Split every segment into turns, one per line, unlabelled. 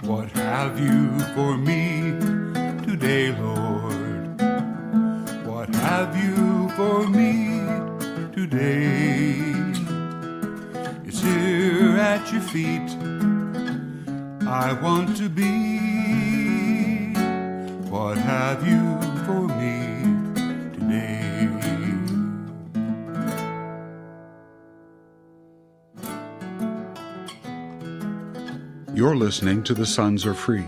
What have you for me today, Lord? What have you for me today? It's here at your feet I want to be. What have you for me today?
You're listening to The Sons Are Free.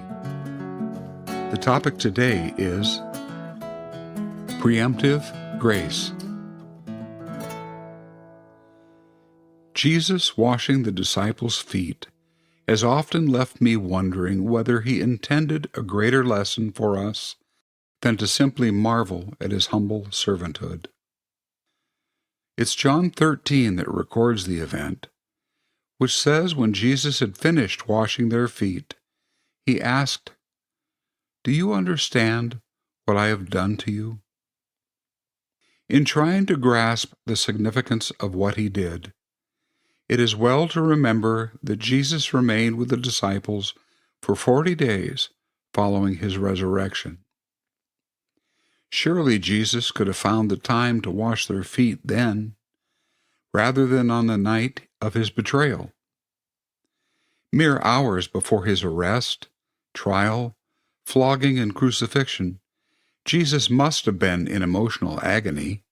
The topic today is Preemptive Grace. Jesus washing the disciples' feet has often left me wondering whether he intended a greater lesson for us than to simply marvel at his humble servanthood. It's John 13 that records the event, which says when Jesus had finished washing their feet, he asked, "Do you understand what I have done to you?" In trying to grasp the significance of what he did, it is well to remember that Jesus remained with the disciples for 40 days following his resurrection. Surely Jesus could have found the time to wash their feet then, rather than on the night of his betrayal. Mere hours before his arrest, trial, flogging, and crucifixion, Jesus must have been in emotional agony.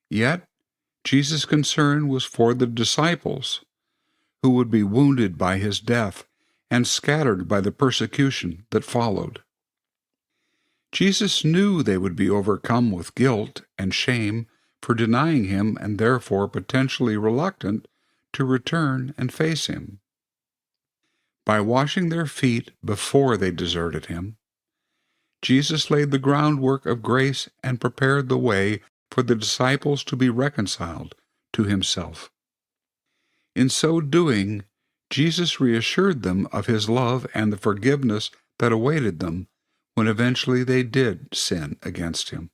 Yet, Jesus' concern was for the disciples, who would be wounded by his death and scattered by the persecution that followed. Jesus knew they would be overcome with guilt and shame for denying him and therefore potentially reluctant to return and face him. By washing their feet before they deserted him, Jesus laid the groundwork of grace and prepared the way for the disciples to be reconciled to himself. In so doing, Jesus reassured them of his love and the forgiveness that awaited them when eventually they did sin against him.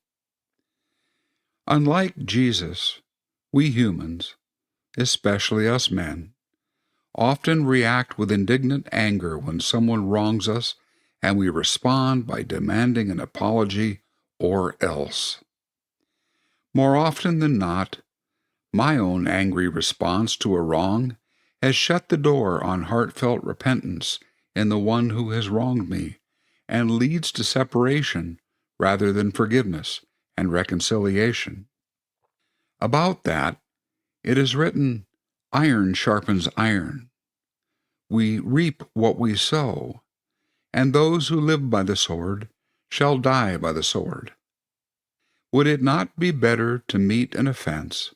Unlike Jesus, we humans, especially us men, often react with indignant anger when someone wrongs us, and we respond by demanding an apology or else. More often than not, my own angry response to a wrong has shut the door on heartfelt repentance in the one who has wronged me, and leads to separation rather than forgiveness and reconciliation. About that, it is written, "Iron sharpens iron." We reap what we sow, and those who live by the sword shall die by the sword. Would it not be better to meet an offense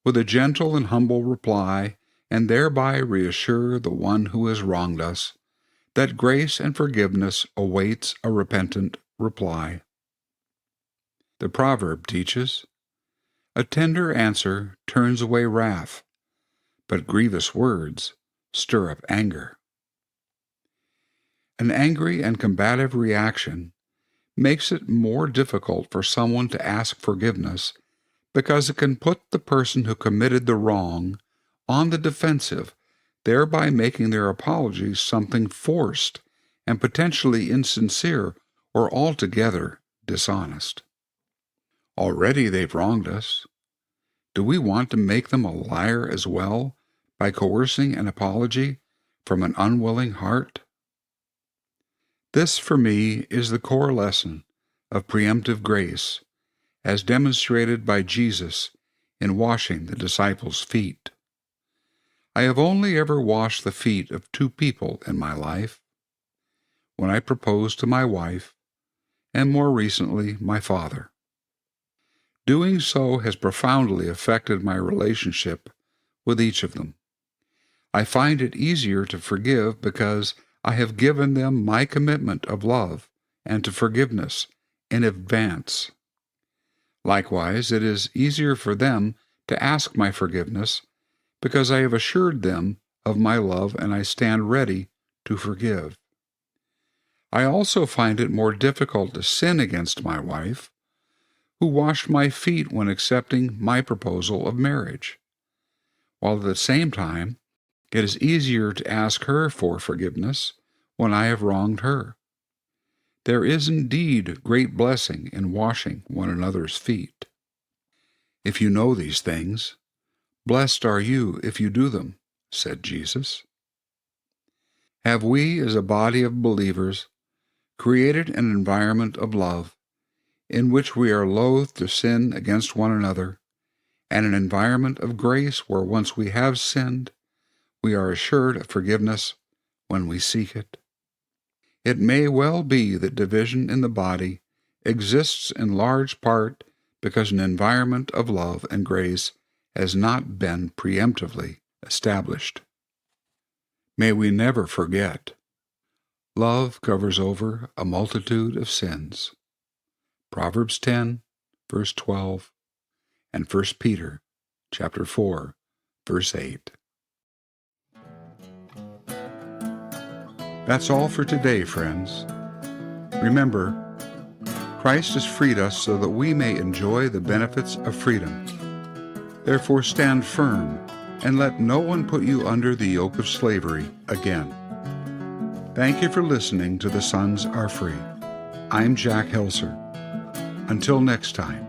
with a gentle and humble reply, and thereby reassure the one who has wronged us that grace and forgiveness awaits a repentant reply? The proverb teaches, "A tender answer turns away wrath, but grievous words stir up anger." An angry and combative reaction makes it more difficult for someone to ask forgiveness because it can put the person who committed the wrong on the defensive, thereby making their apologies something forced and potentially insincere or altogether dishonest. Already they've wronged us. Do we want to make them a liar as well by coercing an apology from an unwilling heart? This, for me, is the core lesson of preemptive grace, as demonstrated by Jesus in washing the disciples' feet. I have only ever washed the feet of 2 people in my life: when I proposed to my wife, and more recently, my father. Doing so has profoundly affected my relationship with each of them. I find it easier to forgive because I have given them my commitment of love and to forgiveness in advance. Likewise, it is easier for them to ask my forgiveness because I have assured them of my love and I stand ready to forgive. I also find it more difficult to sin against my wife, who washed my feet when accepting my proposal of marriage, while at the same time it is easier to ask her for forgiveness when I have wronged her. There is indeed great blessing in washing one another's feet. If you know these things, blessed are you if you do them, said Jesus. Have we, as a body of believers, created an environment of love in which we are loath to sin against one another, and an environment of grace where once we have sinned, we are assured of forgiveness when we seek it? It may well be that division in the body exists in large part because an environment of love and grace has not been preemptively established. May we never forget, love covers over a multitude of sins. Proverbs 10, verse 12, and 1 Peter chapter 4, verse 8. That's all for today, friends. Remember, Christ has freed us so that we may enjoy the benefits of freedom. Therefore stand firm and let no one put you under the yoke of slavery again. Thank you for listening to The Sons Are Free. I'm Jack Helser. Until next time.